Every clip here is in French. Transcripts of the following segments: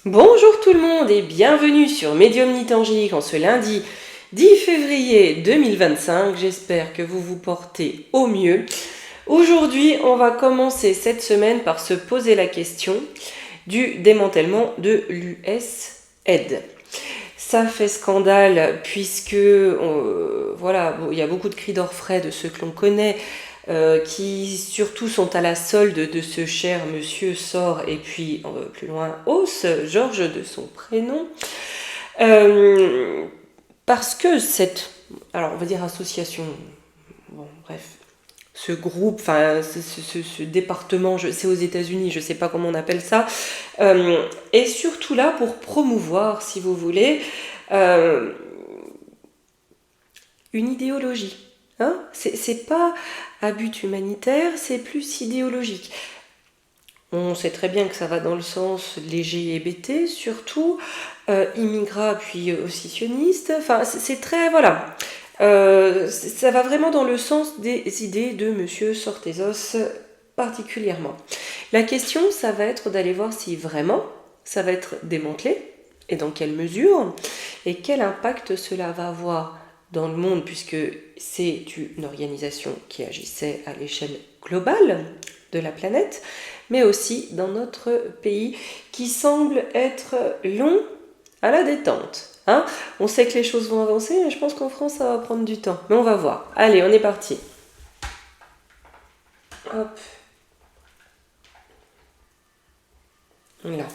Bonjour tout le monde et bienvenue sur Médiumnité Angélique en ce lundi 10 février 2025. J'espère que vous vous portez au mieux. Aujourd'hui, on va commencer cette semaine par se poser la question du démantèlement de l'US-Aid. Ça fait scandale puisque, voilà, il y a beaucoup de cris d'orfraie de ceux que l'on connaît, qui surtout sont à la solde de ce cher monsieur Sor et puis plus loin Hauss, Georges de son prénom, parce que cette, alors on va dire association, bon bref, ce groupe, enfin ce département, c'est aux États-Unis, je sais pas comment on appelle ça, est surtout là pour promouvoir, si vous voulez, une idéologie. Hein, c'est pas à but humanitaire, c'est plus idéologique. On sait très bien que ça va dans le sens LGBT, surtout, immigrants puis aussi sionistes. Enfin, c'est très, voilà. Ça va vraiment dans le sens des idées de Monsieur Sortezos particulièrement. La question, ça va être d'aller voir si vraiment ça va être démantelé, et dans quelle mesure, et quel impact cela va avoir dans le monde, puisque c'est une organisation qui agissait à l'échelle globale de la planète, mais aussi dans notre pays qui semble être long à la détente. Hein, on sait que les choses vont avancer, mais je pense qu'en France, ça va prendre du temps. Mais on va voir. Allez, on est parti. Hop. Là.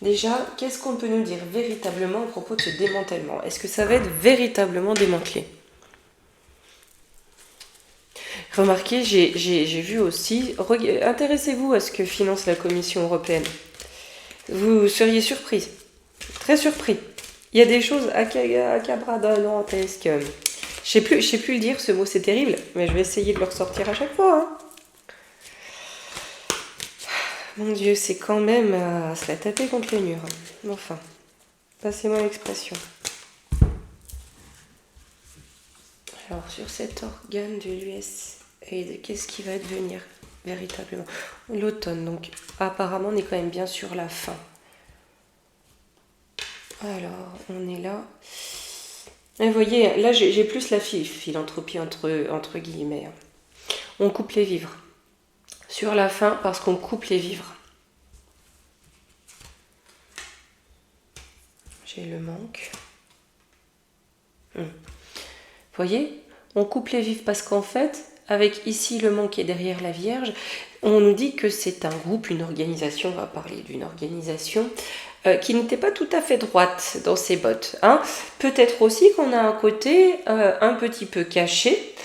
Déjà, qu'est-ce qu'on peut nous dire véritablement à propos de ce démantèlement? Est-ce que ça va être véritablement démantelé? Remarquez, j'ai vu aussi, intéressez-vous à ce que finance la Commission européenne. Vous seriez surpris, très surpris. Il y a des choses acabradolantesques. Je sais plus le dire, ce mot c'est terrible, mais je vais essayer de le ressortir à chaque fois. Hein. Mon Dieu, c'est quand même à se la taper contre le mur. Enfin, passez-moi l'expression. Alors, sur cet organe de l'USAID, qu'est-ce qui va advenir véritablement? L'automne, donc apparemment on est quand même bien sur la fin. Alors, on est là. Et vous voyez, là j'ai plus la philanthropie entre guillemets. On coupe les vivres. Sur la fin, parce qu'on coupe les vivres. J'ai le manque. Vous voyez, on coupe les vivres parce qu'en fait, avec ici le manque et derrière la Vierge, on nous dit que c'est un groupe, une organisation, on va parler d'une organisation qui n'était pas tout à fait droite dans ses bottes. Hein. Peut-être aussi qu'on a un côté un petit peu caché.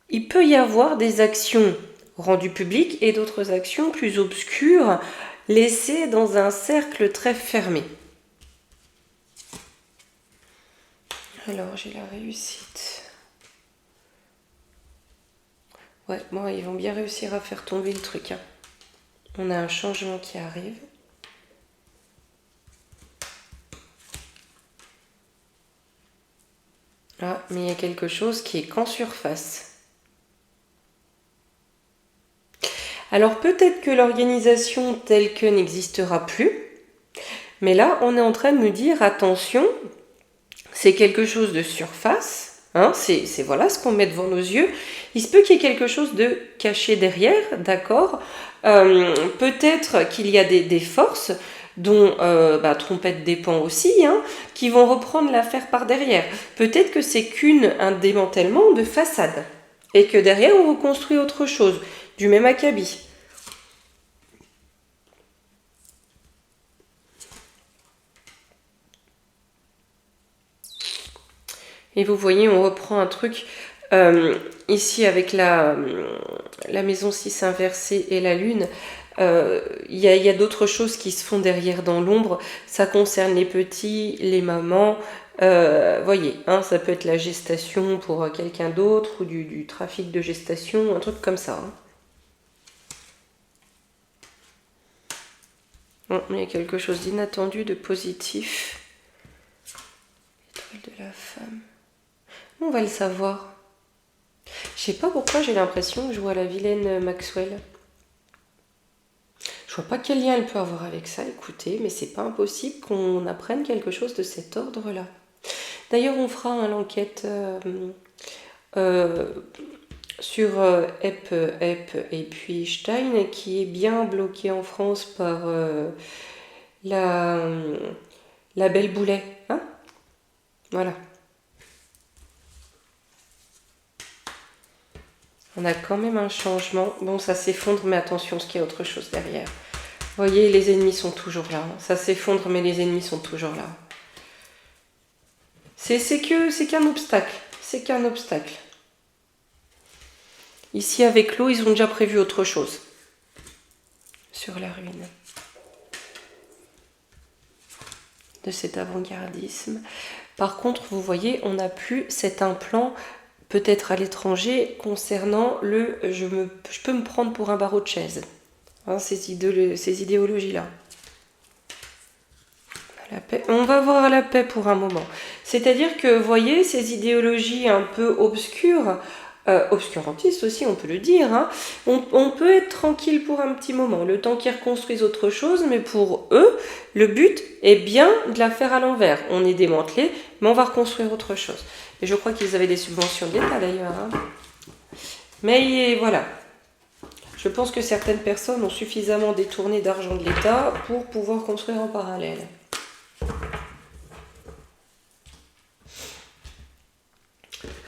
Il peut y avoir des actions rendues publiques et d'autres actions plus obscures, laissées dans un cercle très fermé. Alors, j'ai la réussite. Ouais, bon, ils vont bien réussir à faire tomber le truc. Hein. On a un changement qui arrive. Ah, mais il y a quelque chose qui est qu'en surface. Alors peut-être que l'organisation telle que n'existera plus, mais là on est en train de nous dire attention, c'est quelque chose de surface, hein, c'est voilà ce qu'on met devant nos yeux. Il se peut qu'il y ait quelque chose de caché derrière, d'accord. Peut-être qu'il y a des forces dont Trompette dépend aussi, hein, qui vont reprendre l'affaire par derrière. Peut-être que c'est qu'un démantèlement de façade et que derrière on reconstruit autre chose, du même acabit. Et vous voyez, on reprend un truc ici avec la maison 6 inversée et la lune. Il y a d'autres choses qui se font derrière dans l'ombre. Ça concerne les petits, les mamans. Voyez, hein, ça peut être la gestation pour quelqu'un d'autre ou du trafic de gestation, un truc comme ça. Hein. Bon, il y a quelque chose d'inattendu, de positif. Étoile de la femme. On va le savoir. Je sais pas pourquoi j'ai l'impression que je vois la vilaine Maxwell. Je Je vois pas quel lien elle peut avoir avec ça, écoutez, mais c'est pas impossible qu'on apprenne quelque chose de cet ordre-là. D'ailleurs, on fera l'enquête euh, sur Epp et puis Stein, qui est bien bloqué en France par la, la belle Boulet. Hein, voilà. On a quand même un changement. Bon, ça s'effondre, mais attention, parce qu'il y a autre chose derrière. Vous voyez, les ennemis sont toujours là. Ça s'effondre, mais les ennemis sont toujours là. C'est qu'un obstacle. C'est qu'un obstacle. Ici, avec l'eau, ils ont déjà prévu autre chose. Sur la ruine. De cet avant-gardisme. Par contre, vous voyez, on n'a plus cet implant, peut-être à l'étranger, concernant le je peux me prendre pour un barreau de chaise. Hein, ces idéologies-là. On va voir la paix pour un moment. C'est-à-dire que, vous voyez, ces idéologies un peu obscures, obscurantistes aussi, on peut le dire, hein, on peut être tranquille pour un petit moment, le temps qu'ils reconstruisent autre chose, mais pour eux, le but est bien de la faire à l'envers. On est démantelé, mais on va reconstruire autre chose. Et je crois qu'ils avaient des subventions de l'État d'ailleurs. Hein. Mais voilà. Je pense que certaines personnes ont suffisamment détourné d'argent de l'État pour pouvoir construire en parallèle.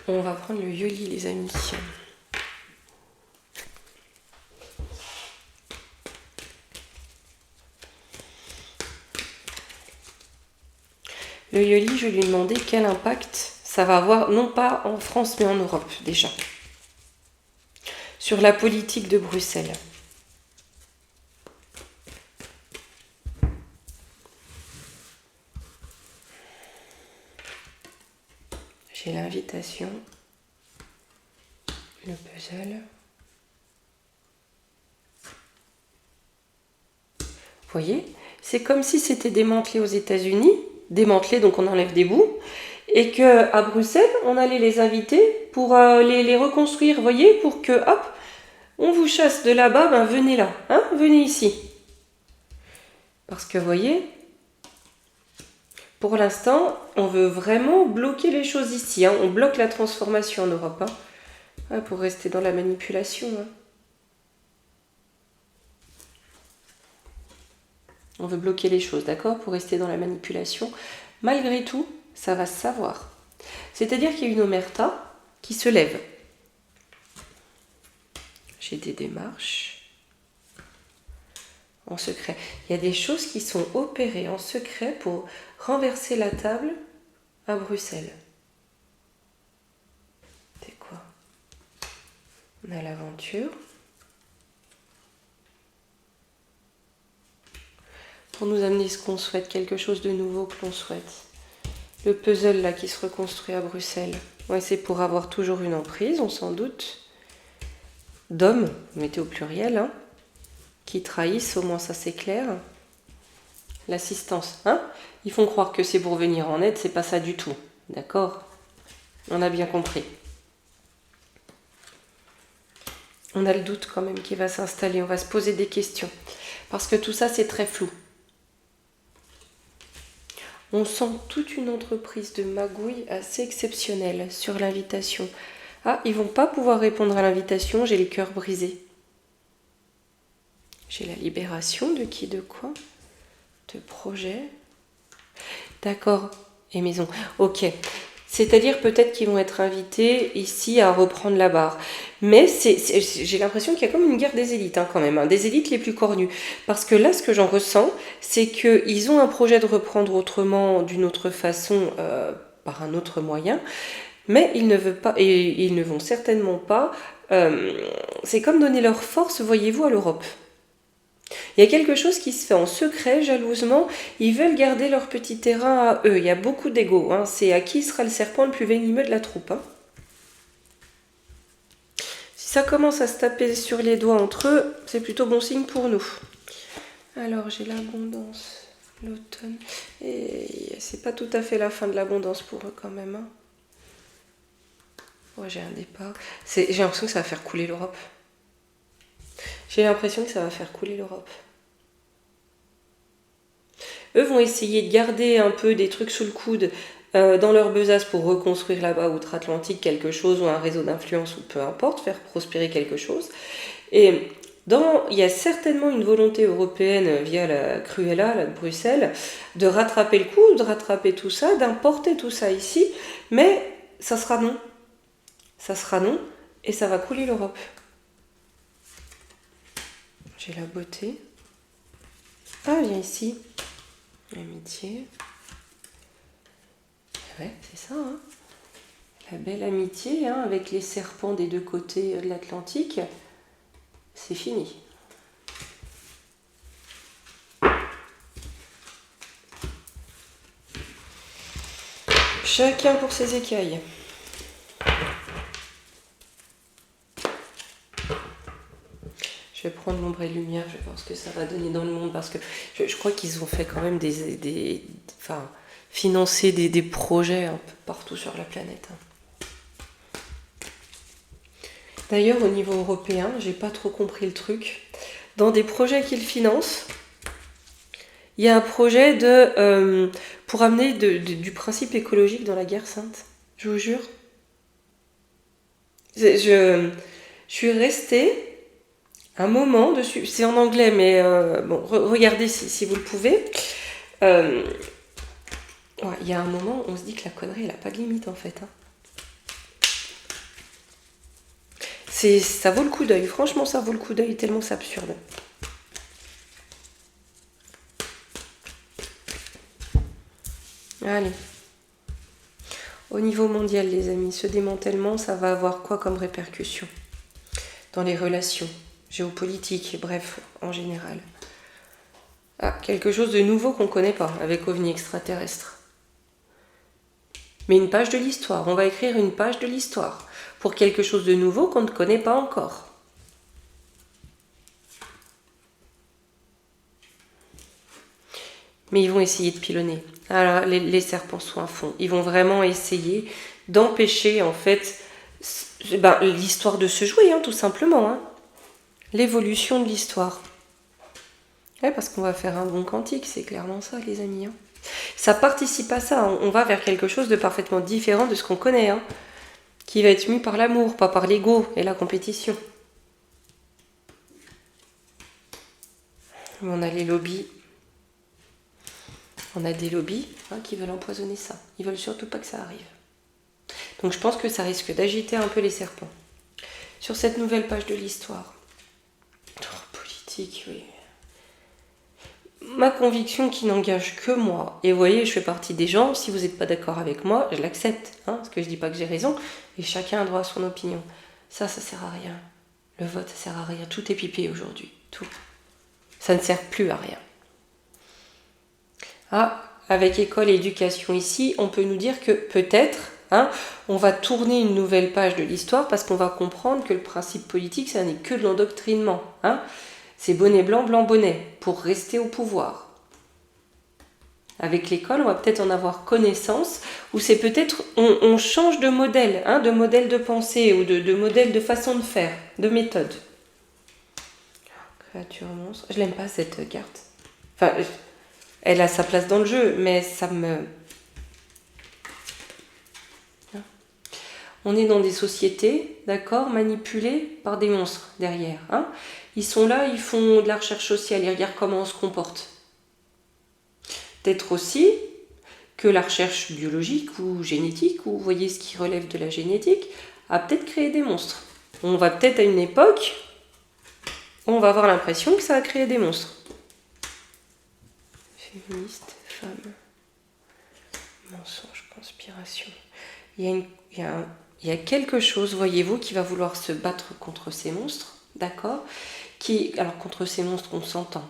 On va prendre le Yoli, les amis. Le Yoli, je lui ai demandé quel impact ça va avoir, non pas en France, mais en Europe déjà, sur la politique de Bruxelles. J'ai l'invitation, le puzzle. Vous voyez, c'est comme si c'était démantelé aux États-Unis, démantelé donc on enlève des bouts, et qu'à Bruxelles, on allait les inviter pour les reconstruire, vous voyez, pour que, hop, on vous chasse de là-bas, ben venez là, hein, venez ici. Parce que, vous voyez, pour l'instant, on veut vraiment bloquer les choses ici, hein. On bloque la transformation en Europe, hein. Ouais, pour rester dans la manipulation. Hein. On veut bloquer les choses, d'accord, pour rester dans la manipulation. Malgré tout, ça va se savoir. C'est-à-dire qu'il y a une omerta qui se lève. J'ai des démarches en secret. Il y a des choses qui sont opérées en secret pour renverser la table à Bruxelles. C'est quoi? On a l'aventure. Pour nous amener ce qu'on souhaite, quelque chose de nouveau que l'on souhaite. Le puzzle là qui se reconstruit à Bruxelles. Ouais, c'est pour avoir toujours une emprise, on s'en doute. D'hommes, mettez au pluriel, hein, qui trahissent, au moins ça c'est clair. L'assistance, hein. Ils font croire que c'est pour venir en aide, c'est pas ça du tout. D'accord? On a bien compris. On a le doute quand même qui va s'installer, on va se poser des questions. Parce que tout ça c'est très flou. On sent toute une entreprise de magouille assez exceptionnelle sur l'invitation. Ah, ils vont pas pouvoir répondre à l'invitation, j'ai les cœurs brisés. J'ai la libération de qui, de quoi? De projet. D'accord. Et maison. Ok. C'est-à-dire peut-être qu'ils vont être invités ici à reprendre la barre. Mais j'ai l'impression qu'il y a comme une guerre des élites hein, quand même, hein, des élites les plus cornues. Parce que là, ce que j'en ressens, c'est qu'ils ont un projet de reprendre autrement, d'une autre façon, par un autre moyen, mais ils ne veulent pas, et ils ne vont certainement pas. C'est comme donner leur force, voyez-vous, à l'Europe. Il y a quelque chose qui se fait en secret, jalousement. Ils veulent garder leur petit terrain à eux. Il y a beaucoup d'ego. Hein. C'est à qui sera le serpent le plus venimeux de la troupe. Hein. Si ça commence à se taper sur les doigts entre eux, c'est plutôt bon signe pour nous. Alors, j'ai l'abondance, l'automne. Et c'est pas tout à fait la fin de l'abondance pour eux quand même. Hein. Ouais, j'ai un départ. J'ai l'impression que ça va faire couler l'Europe. J'ai l'impression que ça va faire couler l'Europe. eux vont essayer de garder un peu des trucs sous le coude dans leur besace pour reconstruire là-bas outre-Atlantique quelque chose ou un réseau d'influence ou peu importe, faire prospérer quelque chose. Et il y a certainement une volonté européenne via la Cruella là, de Bruxelles de rattraper le coup, de rattraper tout ça, d'importer tout ça ici, mais ça sera non. Ça sera non et ça va couler l'Europe. J'ai la beauté. Ah, viens ici. L'amitié. Ouais, c'est ça, hein. La belle amitié, hein, avec les serpents des deux côtés de l'Atlantique. C'est fini. Chacun pour ses écailles. Je vais prendre l'ombre et lumière, je vais voir ce que ça va donner dans le monde, parce que je crois qu'ils ont fait quand même financer des projets un peu partout sur la planète. D'ailleurs, au niveau européen, j'ai pas trop compris le truc. Dans des projets qu'ils financent, il y a un projet pour amener du principe écologique dans la guerre sainte. Je vous jure. Je suis restée un moment dessus. C'est en anglais, mais bon, regardez si vous le pouvez. Il y a un moment, on se dit que la connerie, elle n'a pas de limite en fait. Hein. Ça vaut le coup d'œil. Franchement, ça vaut le coup d'œil tellement c'est absurde. Allez. Au niveau mondial, les amis, ce démantèlement, ça va avoir quoi comme répercussion dans les relations géopolitiques, bref, en général. Ah, quelque chose de nouveau qu'on ne connaît pas avec OVNI extraterrestre. Mais une page de l'histoire. On va écrire une page de l'histoire pour quelque chose de nouveau qu'on ne connaît pas encore. Mais ils vont essayer de pilonner. Alors, les serpents sont à fond. Ils vont vraiment essayer d'empêcher, en fait, l'histoire de se jouer, hein, tout simplement. Hein. L'évolution de l'histoire. Ouais, parce qu'on va faire un bond quantique, c'est clairement ça, les amis. Hein. Ça participe à ça. On va vers quelque chose de parfaitement différent de ce qu'on connaît. Hein, qui va être mu par l'amour, pas par l'ego et la compétition. On a les lobbies. On a des lobbies qui veulent empoisonner ça. Ils veulent surtout pas que ça arrive. Donc je pense que ça risque d'agiter un peu les serpents. Sur cette nouvelle page de l'histoire. Politique, oui. Ma conviction qui n'engage que moi, et vous voyez, je fais partie des gens, si vous n'êtes pas d'accord avec moi, je l'accepte, hein, parce que je dis pas que j'ai raison, et chacun a droit à son opinion. Ça sert à rien. Le vote, ça sert à rien. Tout est pipé aujourd'hui. Tout. Ça ne sert plus à rien. Ah, avec école et éducation ici, on peut nous dire que peut-être, on va tourner une nouvelle page de l'histoire parce qu'on va comprendre que le principe politique, ça n'est que de l'endoctrinement. C'est bonnet blanc, blanc bonnet, pour rester au pouvoir. Avec l'école, on va peut-être en avoir connaissance, ou c'est peut-être, on change de modèle, de modèle de pensée, ou de modèle de façon de faire, de méthode. Créature monstre. Je l'aime pas cette carte. Enfin, elle a sa place dans le jeu, mais ça me... On est dans des sociétés, d'accord, manipulées par des monstres derrière. Ils sont là, ils font de la recherche sociale, ils regardent comment on se comporte. Peut-être aussi que la recherche biologique ou génétique, ou vous voyez ce qui relève de la génétique, a peut-être créé des monstres. On va peut-être à une époque où on va avoir l'impression que ça a créé des monstres. Féministe, femme, mensonge, conspiration. Il y a quelque chose, voyez-vous, qui va vouloir se battre contre ces monstres, d'accord ? Alors contre ces monstres, on s'entend,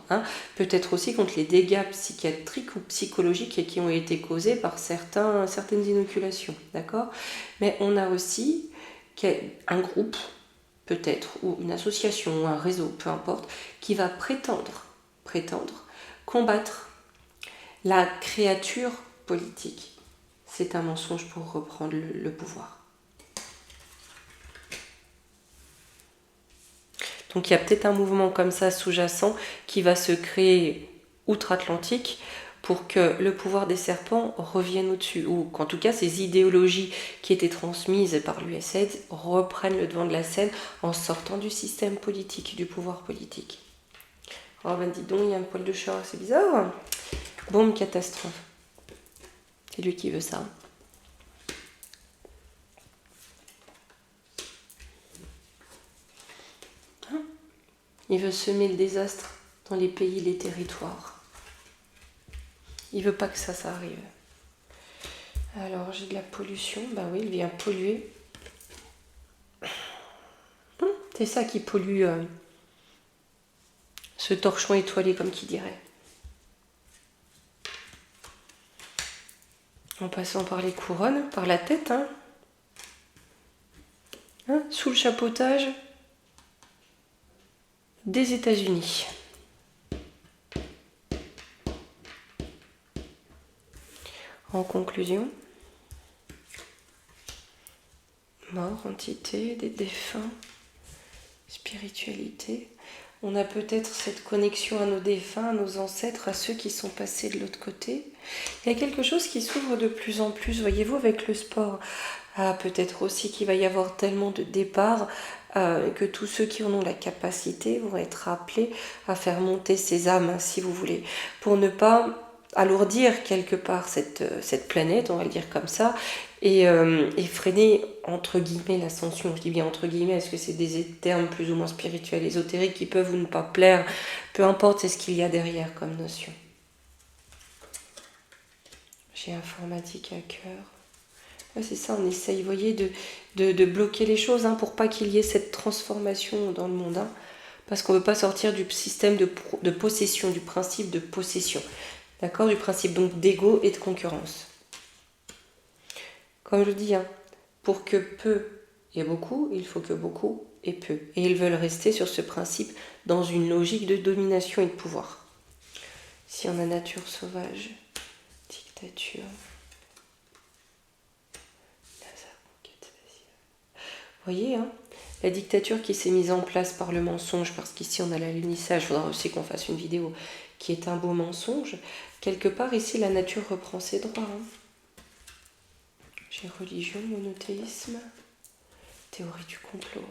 peut-être aussi contre les dégâts psychiatriques ou psychologiques qui ont été causés par certaines inoculations, d'accord ? Mais on a aussi un groupe, peut-être, ou une association, ou un réseau, peu importe, qui va prétendre combattre la créature politique. C'est un mensonge pour reprendre le pouvoir. Donc il y a peut-être un mouvement comme ça sous-jacent qui va se créer outre-Atlantique pour que le pouvoir des serpents revienne au-dessus, ou qu'en tout cas ces idéologies qui étaient transmises par l'USAID reprennent le devant de la scène en sortant du système politique, du pouvoir politique. Oh ben dis donc, il y a un poil de chat, c'est bizarre. Bombe catastrophe. C'est lui qui veut ça. Hein? Il veut semer le désastre dans les pays, les territoires. Il veut pas que ça arrive. Alors, j'ai de la pollution. Bah oui, il vient polluer. C'est ça qui pollue ce torchon étoilé, comme qui dirait. En passant par les couronnes, par la tête, hein. Sous le chapeautage des États-Unis. En conclusion, mort, entité, des défunts, spiritualité. On a peut-être cette connexion à nos défunts, à nos ancêtres, à ceux qui sont passés de l'autre côté. Il y a quelque chose qui s'ouvre de plus en plus, voyez-vous, avec le sport. Peut-être aussi qu'il va y avoir tellement de départs que tous ceux qui en ont la capacité vont être appelés à faire monter ces âmes, si vous voulez, pour ne pas alourdir quelque part cette planète, on va le dire comme ça, et freiner entre guillemets l'ascension. Je dis bien entre guillemets, est-ce que c'est des termes plus ou moins spirituels, ésotériques qui peuvent ou ne pas plaire, peu importe, c'est ce qu'il y a derrière comme notion. J'ai informatique à cœur. Ouais, c'est ça, on essaye, vous voyez, de bloquer les choses pour pas qu'il y ait cette transformation dans le monde, parce qu'on ne veut pas sortir du système de possession, du principe de possession, d'accord, du principe donc d'ego et de concurrence. Comme je dis, pour que peu et beaucoup, il faut que beaucoup et peu. Et ils veulent rester sur ce principe dans une logique de domination et de pouvoir. Si on a nature sauvage, dictature... Vous voyez, la dictature qui s'est mise en place par le mensonge, parce qu'ici on a l'alunissage, il faudra aussi qu'on fasse une vidéo qui est un beau mensonge. Quelque part ici la nature reprend ses droits. J'ai religion, monothéisme, théorie du complot.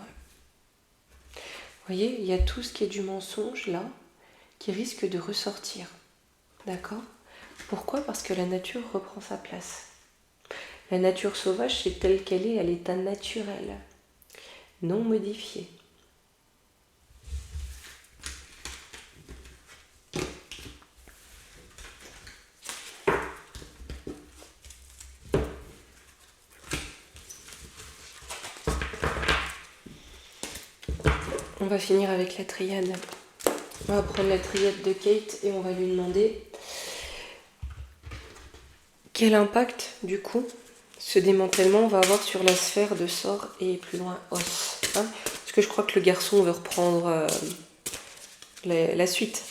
Vous voyez, il y a tout ce qui est du mensonge là, qui risque de ressortir. D'accord ? Pourquoi ? Parce que la nature reprend sa place. La nature sauvage, c'est telle qu'elle est à l'état naturel. Non modifié. On va finir avec la triade. On va prendre la triade de Kate et on va lui demander quel impact, du coup, ce démantèlement va avoir sur la sphère de sort et plus loin os. Parce que je crois que le garçon veut reprendre la suite.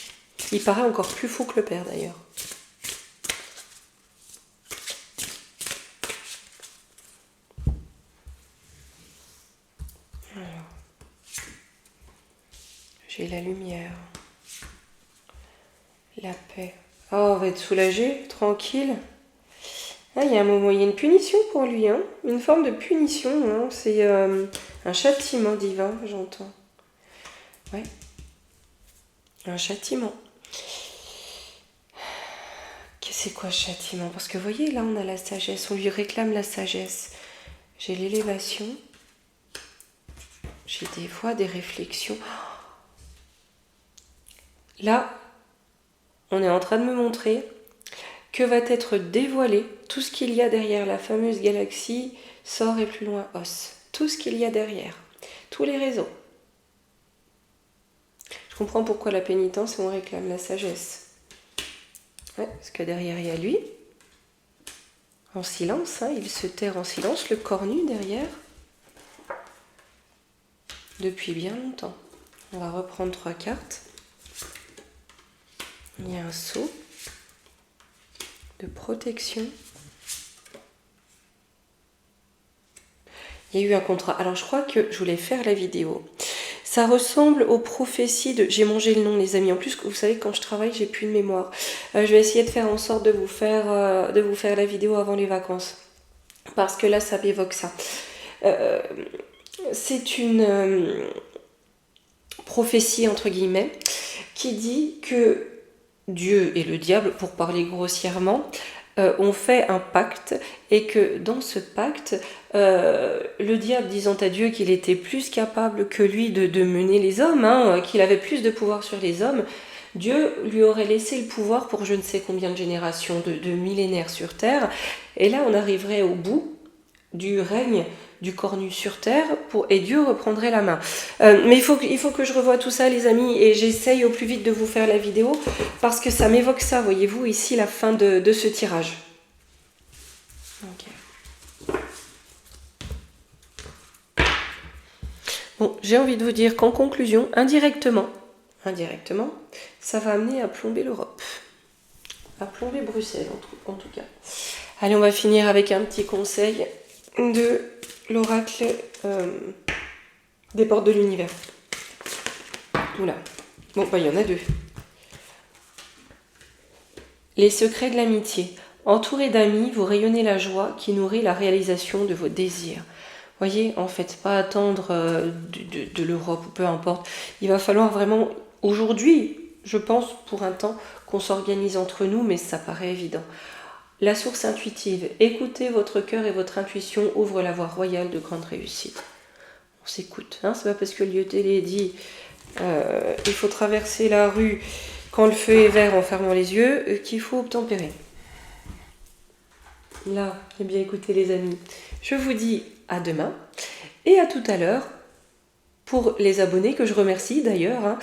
Il paraît encore plus fou que le père d'ailleurs. Alors, j'ai la lumière, la paix. Oh, on va être soulagé, tranquille. Il y a un moment, il y a une punition pour lui, une forme de punition. C'est un châtiment divin, j'entends. Ouais. Un châtiment. C'est quoi châtiment ? Parce que vous voyez, là on a la sagesse, on lui réclame la sagesse. J'ai l'élévation. J'ai des voix, des réflexions. Là, on est en train de me montrer que va être dévoilé tout ce qu'il y a derrière la fameuse galaxie, sort et plus loin os. Tout ce qu'il y a derrière. Tous les réseaux. Je comprends pourquoi la pénitence, on réclame la sagesse. Ouais, parce que derrière, il y a lui. En silence, il se terre en silence, le corps nu derrière. Depuis bien longtemps. On va reprendre 3 cartes. Il y a un sceau de protection. Il y a eu un contrat. Alors, je crois que je voulais faire la vidéo. Ça ressemble aux prophéties de... J'ai mangé le nom, les amis. En plus, vous savez, quand je travaille, j'ai plus de mémoire. Je vais essayer de faire en sorte de vous faire la vidéo avant les vacances. Parce que là, ça m'évoque ça. C'est une prophétie, entre guillemets, qui dit que Dieu et le diable, pour parler grossièrement, ont fait un pacte, et que dans ce pacte, le diable disant à Dieu qu'il était plus capable que lui de mener les hommes, qu'il avait plus de pouvoir sur les hommes, Dieu lui aurait laissé le pouvoir pour je ne sais combien de générations, de millénaires sur Terre, et là on arriverait au bout du règne du cornu sur terre et Dieu reprendrait la main. Mais il faut que je revoie tout ça, les amis, et j'essaye au plus vite de vous faire la vidéo parce que ça m'évoque ça, voyez-vous, ici la fin de ce tirage. Okay. Bon, j'ai envie de vous dire qu'en conclusion, indirectement, ça va amener à plomber l'Europe. À plomber Bruxelles, en tout cas. Allez, on va finir avec un petit conseil de l'oracle des portes de l'univers. Oula. Bon, bah, il y en a deux. Les secrets de l'amitié. Entourés d'amis, vous rayonnez la joie qui nourrit la réalisation de vos désirs. Voyez, en fait, pas attendre de l'Europe ou peu importe. Il va falloir vraiment, aujourd'hui, je pense, pour un temps, qu'on s'organise entre nous, mais ça paraît évident. La source intuitive, écoutez votre cœur et votre intuition ouvre la voie royale de grande réussite. On s'écoute, hein, c'est pas parce que Lieu-Télé dit il faut traverser la rue quand le feu est vert en fermant les yeux qu'il faut obtempérer. Là, eh bien écoutez les amis, je vous dis à demain et à tout à l'heure pour les abonnés que je remercie d'ailleurs,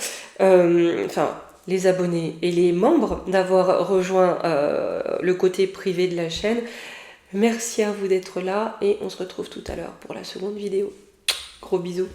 les abonnés et les membres d'avoir rejoint le côté privé de la chaîne. Merci à vous d'être là et on se retrouve tout à l'heure pour la seconde vidéo. Gros bisous.